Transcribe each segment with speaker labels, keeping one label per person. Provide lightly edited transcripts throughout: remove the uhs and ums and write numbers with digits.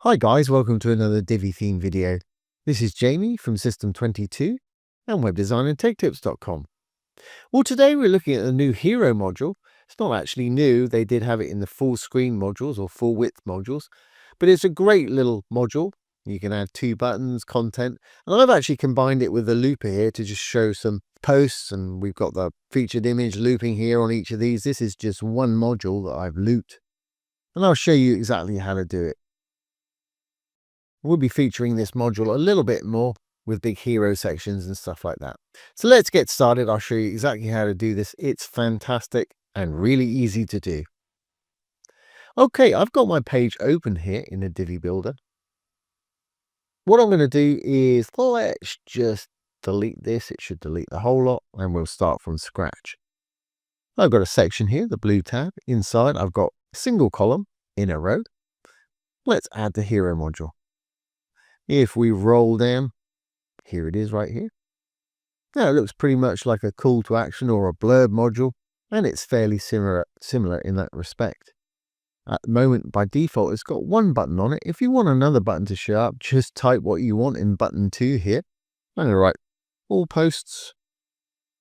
Speaker 1: Hi guys, welcome to another Divi theme video. This is Jamie from System 22 and webdesignandtechtips.com. Well, today we're looking at the new Hero module. It's not actually new, they did have it in the full screen modules or full width modules, but it's a great little module. You can add 2 buttons, content, and I've actually combined it with the looper here to just show some posts, and we've got the featured image looping here on each of these. This is just one module that I've looped, and I'll show you exactly how to do it. We'll be featuring this module a little bit more with big hero sections and stuff like that. So let's get started. I'll show you exactly how to do this. It's fantastic and really easy to do. Okay, I've got my page open here in the Divi Builder. What I'm going to do is let's just delete this. It should delete the whole lot and we'll start from scratch. I've got a section here, the blue tab. Inside I've got a single column in a row. Let's add the hero module. If we roll down, here it is right here. Now it looks pretty much like a call to action or a blurb module, and it's fairly similar in that respect. At the moment, by default, it's got one button on it. If you want another button to show up, just type what you want in button 2 here. I'm going to write all posts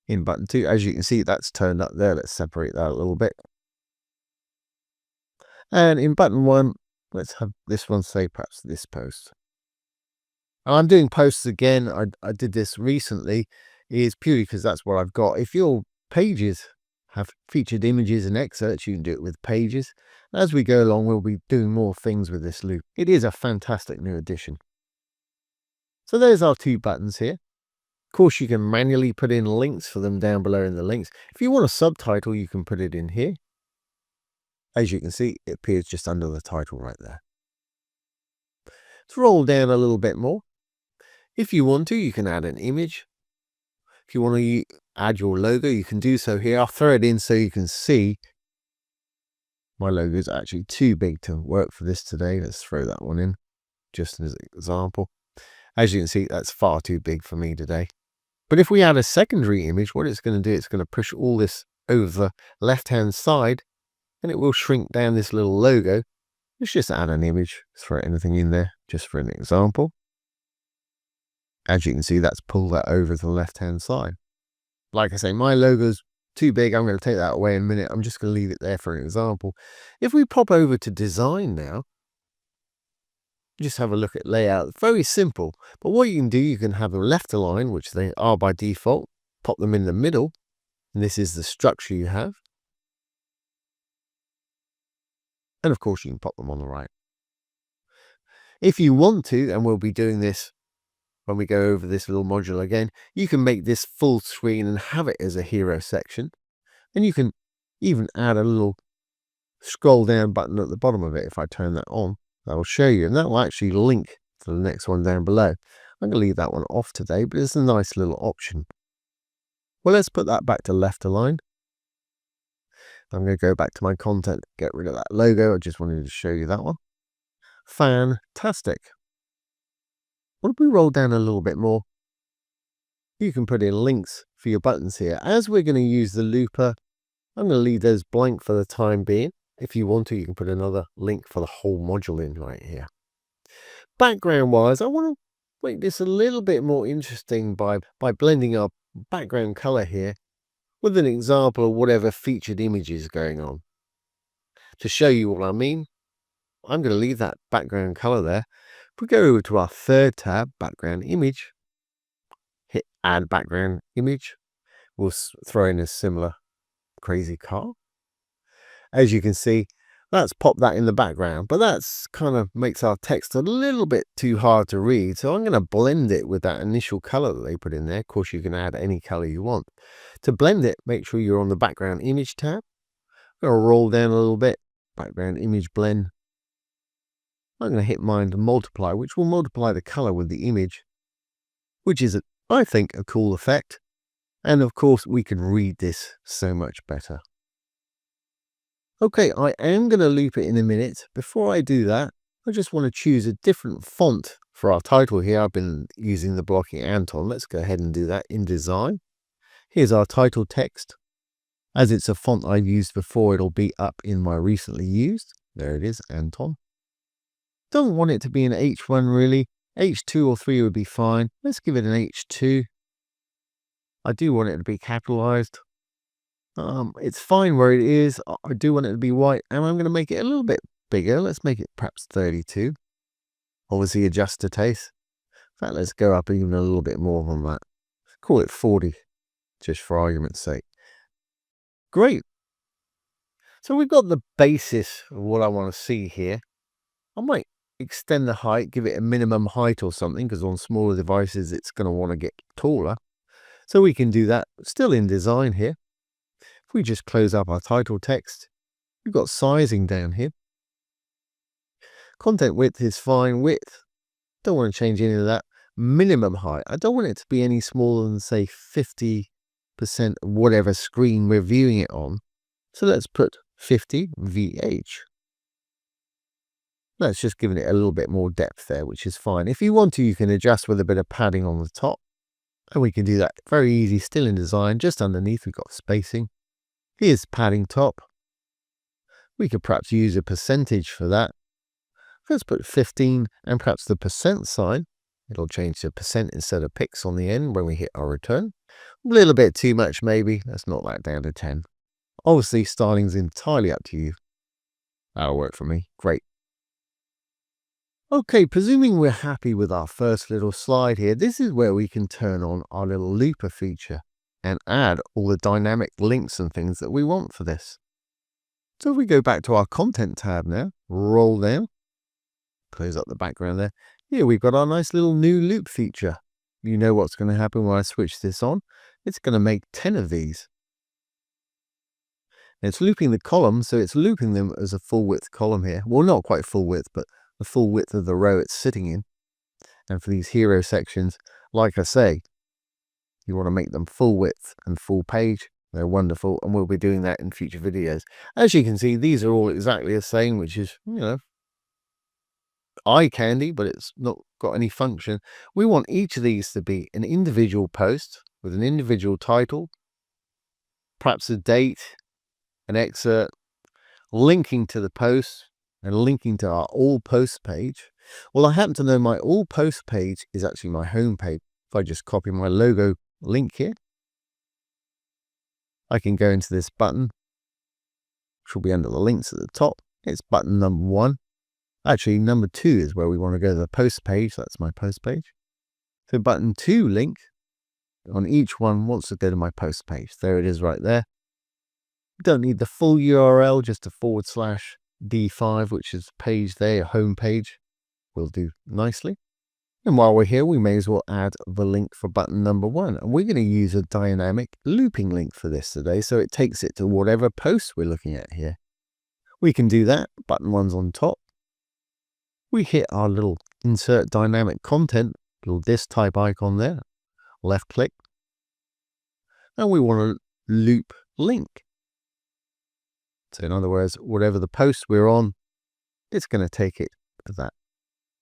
Speaker 1: in button 2. As you can see, that's turned up there. Let's separate that a little bit. And in button 1, let's have this one say perhaps this post. I'm doing posts again. I did this recently, is purely because that's what I've got. If your pages have featured images and excerpts, you can do it with pages. As we go along, we'll be doing more things with this loop. It is a fantastic new addition. So there's our 2 buttons here. Of course, you can manually put in links for them down below in the links. If you want a subtitle, you can put it in here. As you can see, it appears just under the title right there. Let's roll down a little bit more. If you want to, you can add an image. If you want to add your logo, you can do so here. I'll throw it in so you can see my logo is actually too big to work for this today. Let's throw that one in just as an example. As you can see, that's far too big for me today. But if we add a secondary image, what it's going to do, it's going to push all this over the left-hand side and it will shrink down this little logo. Let's just add an image, throw anything in there just for an example. As you can see, that's pulled that over to the left-hand side. Like I say, my logo's too big. I'm going to take that away in a minute. I'm just going to leave it there for an example. If we pop over to design now, just have a look at layout. Very simple. But what you can do, you can have a left align, which they are by default. Pop them in the middle. And this is the structure you have. And of course, you can pop them on the right. If you want to, and we'll be doing this when we go over this little module again, you can make this full screen and have it as a hero section. And you can even add a little scroll down button at the bottom of it. If I turn that on, that will show you, and that will actually link to the next one down below. I'm going to leave that one off today, but it's a nice little option. Well, let's put that back to left align. I'm going to go back to my content, get rid of that logo. I just wanted to show you that one. Fantastic. What if we roll down a little bit more? You can put in links for your buttons here. As we're going to use the looper, I'm going to leave those blank for the time being. If you want to, you can put another link for the whole module in right here. Background wise, I want to make this a little bit more interesting by blending our background color here with an example of whatever featured image is going on. To show you what I mean, I'm going to leave that background color there. If we go over to our 3rd tab, background image, hit add background image, we'll throw in a similar crazy car. As you can see, that's popped that in the background, but that's kind of makes our text a little bit too hard to read. So I'm going to blend it with that initial color that they put in there. Of course, you can add any color you want. To blend it, make sure you're on the background image tab. I'm going to roll down a little bit, background image blend. I'm going to hit mine to multiply, which will multiply the color with the image, which is, I think, a cool effect. And of course, we can read this so much better. Okay, I am going to loop it in a minute. Before I do that, I just want to choose a different font for our title here. I've been using the blocking Anton. Let's go ahead and do that in design. Here's our title text. As it's a font I've used before, it'll be up in my recently used. There it is, Anton. Don't want it to be an H1 really. H2 or 3 would be fine. Let's give it an H2. I do want it to be capitalized. It's fine where it is. I do want it to be white, and I'm going to make it a little bit bigger. Let's make it perhaps 32. Obviously adjust to taste. In fact, let's go up even a little bit more than that. Call it 40, just for argument's sake. Great. So we've got the basis of what I want to see here. I might extend the height, give it a minimum height or something, because on smaller devices it's going to want to get taller. So we can do that still in design here. If we just close up our title text, we've got sizing down here. Content width is fine. Width, don't want to change any of that. Minimum height, I don't want it to be any smaller than, say, 50% of whatever screen we're viewing it on. So let's put 50 VH. That's just giving it a little bit more depth there, which is fine. If you want to, you can adjust with a bit of padding on the top. And we can do that very easy, still in design. Just underneath, we've got spacing. Here's padding top. We could perhaps use a percentage for that. Let's put 15 and perhaps the percent sign. It'll change to percent instead of pics on the end when we hit our return. A little bit too much, maybe. Let's knock that down to 10. Obviously, styling's entirely up to you. That'll work for me. Great. Okay, presuming we're happy with our first little slide here, this is where we can turn on our little looper feature and add all the dynamic links and things that we want for this. So if we go back to our content tab now, roll down, close up the background there. Here we've got our nice little new loop feature. You know what's going to happen when I switch this on. It's going to make 10 of these. And it's looping the columns, so it's looping them as a full width column here. Well, not quite full width, but the full width of the row it's sitting in. And for these hero sections, like I say, you want to make them full width and full page. They're wonderful, and we'll be doing that in future videos. As you can see, these are all exactly the same, which is, eye candy, but it's not got any function. We want each of these to be an individual post with an individual title, perhaps a date, an excerpt, linking to the post, and linking to our all post page. Well, I happen to know my all post page is actually my home page. If I just copy my logo link here, I can go into this button, which will be under the links at the top. It's button number 1. Actually, number 2 is where we want to go to the post page. That's my post page. So button 2 link on each one wants to go to my post page. There it is right there. Don't need the full URL, just a /D5, which is the page there, home page. Will do nicely. And while we're here, we may as well add the link for button number 1. And we're going to use a dynamic looping link for this today, so it takes it to whatever post we're looking at here. We can do that. Button 1's on top. We hit our little insert dynamic content, little disk type icon there. Left click. And we want to loop link. So in other words, whatever the post we're on, it's going to take it to that.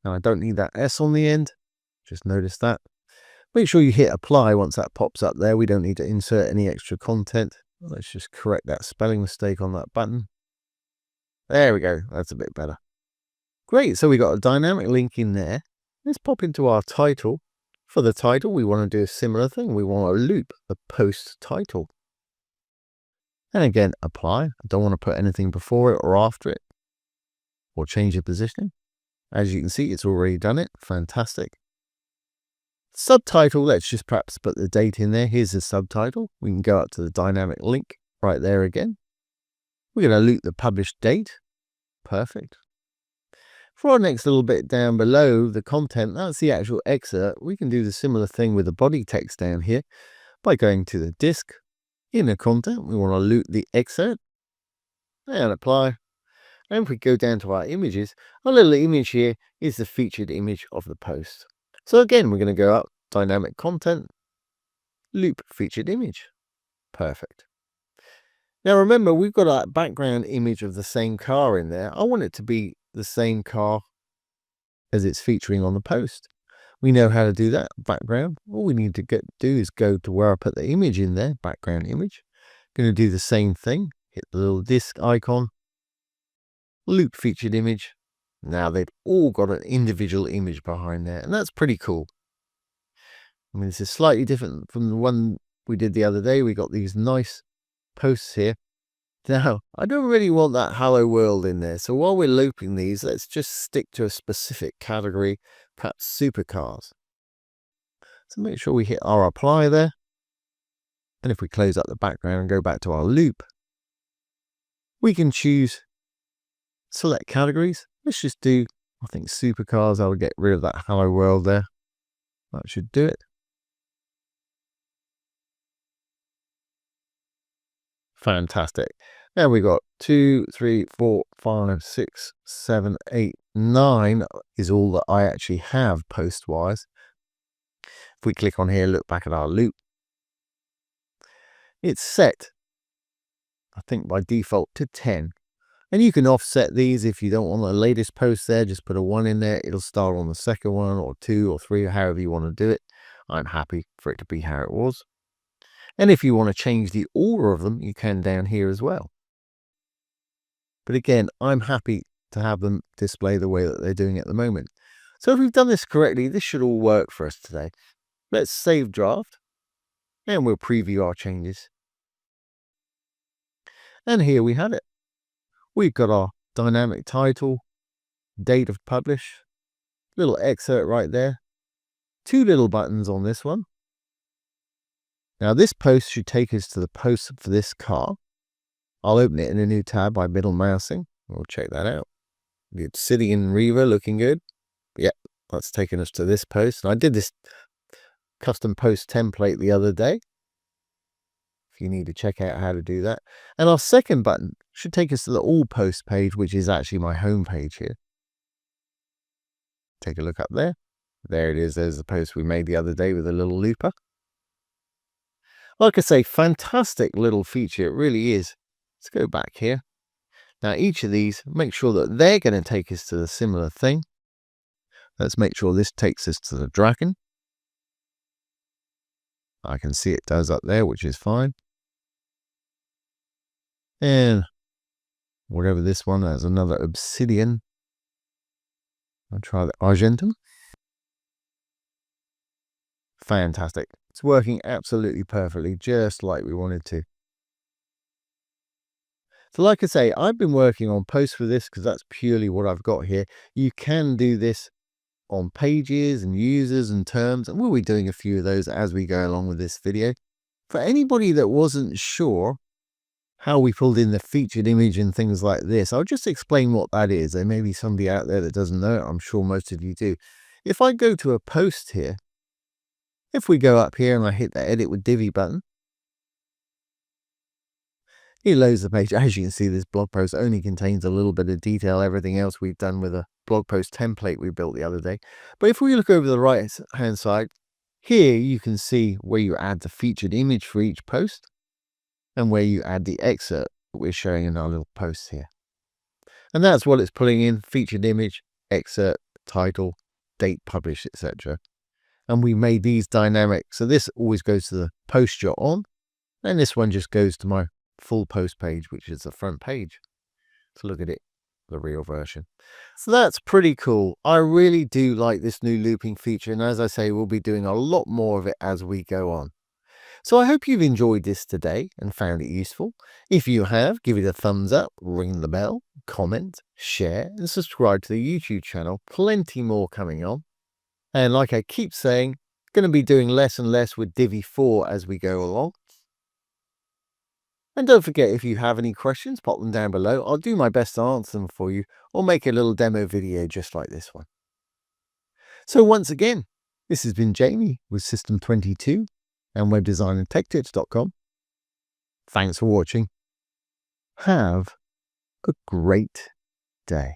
Speaker 1: Now I don't need that S on the end. Just notice that. Make sure you hit apply once that pops up there. We don't need to insert any extra content. Let's just correct that spelling mistake on that button. There we go. That's a bit better. Great. So we got a dynamic link in there. Let's pop into our title. For the title, we want to do a similar thing. We want to loop the post title. And again, apply. I don't want to put anything before it or after it, or change the positioning. As you can see, it's already done it. Fantastic. Subtitle, let's just perhaps put the date in there. Here's the subtitle. We can go up to the dynamic link right there again. We're going to loop the published date. Perfect. For our next little bit down below the content, that's the actual excerpt. We can do the similar thing with the body text down here by going to the disk. In the content, we want to loop the excerpt and apply. And if we go down to our images, our little image here is the featured image of the post. So again, we're going to go up, dynamic content, loop featured image. Perfect. Now remember, we've got a background image of the same car in there. I want it to be the same car as it's featuring on the post. We know how to do that, background. All we need to do is go to where I put the image in there, background image. Going to do the same thing, hit the little disk icon, loop featured image, Now they've all got an individual image behind there, and that's pretty cool. I mean, this is slightly different from the one we did the other day. We got these nice posts here. Now, I don't really want that Hello World in there. So while we're looping these, let's just stick to a specific category, perhaps supercars. So make sure we hit our apply there. And if we close up the background and go back to our loop, we can choose select categories. Let's just do, I think, supercars. I'll get rid of that Hello World there. That should do it. Fantastic. Now we got 2, 3, 4, 5, 6, 7, 8, 9 is all that I actually have post-wise. If we click on here, look back at our loop, it's set, I think by default, to 10. And you can offset these if you don't want the latest post there, just put a 1 in there. It'll start on the second one, or 2 or 3, however you want to do it. I'm happy for it to be how it was. And if you want to change the order of them, you can down here as well. But again, I'm happy to have them display the way that they're doing at the moment. So if we've done this correctly, this should all work for us today. Let's save draft, and we'll preview our changes. And here we have it. We've got our dynamic title, date of publish, little excerpt right there, 2 little buttons on this one. Now this post should take us to the post for this car. I'll open it in a new tab by middle mousing. We'll check that out. The Obsidian Reaver looking good. Yep, that's taken us to this post. And I did this custom post template the other day, if you need to check out how to do that. And our second button should take us to the all post page, which is actually my home page here. Take a look up there. There it is. There's the post we made the other day with a little looper. Like I say, fantastic little feature. It really is. Let's go back here. Now each of these, make sure that they're going to take us to the similar thing. Let's make sure this takes us to the dragon. I can see it does up there, which is fine. And whatever this one has, another obsidian. I'll try the argentum. Fantastic. It's working absolutely perfectly, just like we wanted to. So like I say, I've been working on posts for this because that's purely what I've got here. You can do this on pages and users and terms, and we'll be doing a few of those as we go along with this video. For anybody that wasn't sure how we pulled in the featured image and things like this, I'll just explain what that is. There may be somebody out there that doesn't know it. I'm sure most of you do. If I go to a post here, if we go up here and I hit the edit with Divi button, it loads the page. As you can see, this blog post only contains a little bit of detail. Everything else we've done with a blog post template we built the other day. But if we look over the right hand side, here you can see where you add the featured image for each post and where you add the excerpt that we're showing in our little post here. And that's what it's pulling in: featured image, excerpt, title, date published, etc. And we made these dynamic. So this always goes to the post you're on, and this one just goes to my full post page, which is the front page. So look at it, the real version. So that's pretty cool. I really do like this new looping feature, and as I say, we'll be doing a lot more of it as we go on. So I hope you've enjoyed this today and found it useful. If you have, give it a thumbs up, ring the bell, comment, share, and subscribe to the YouTube channel. Plenty more coming on. And like I keep saying, going to be doing less and less with Divi 4 as we go along. And don't forget, if you have any questions, pop them down below. I'll do my best to answer them for you, or make a little demo video just like this one. So once again, this has been Jamie with System 22 and webdesignandtechtips.com. Thanks for watching. Have a great day.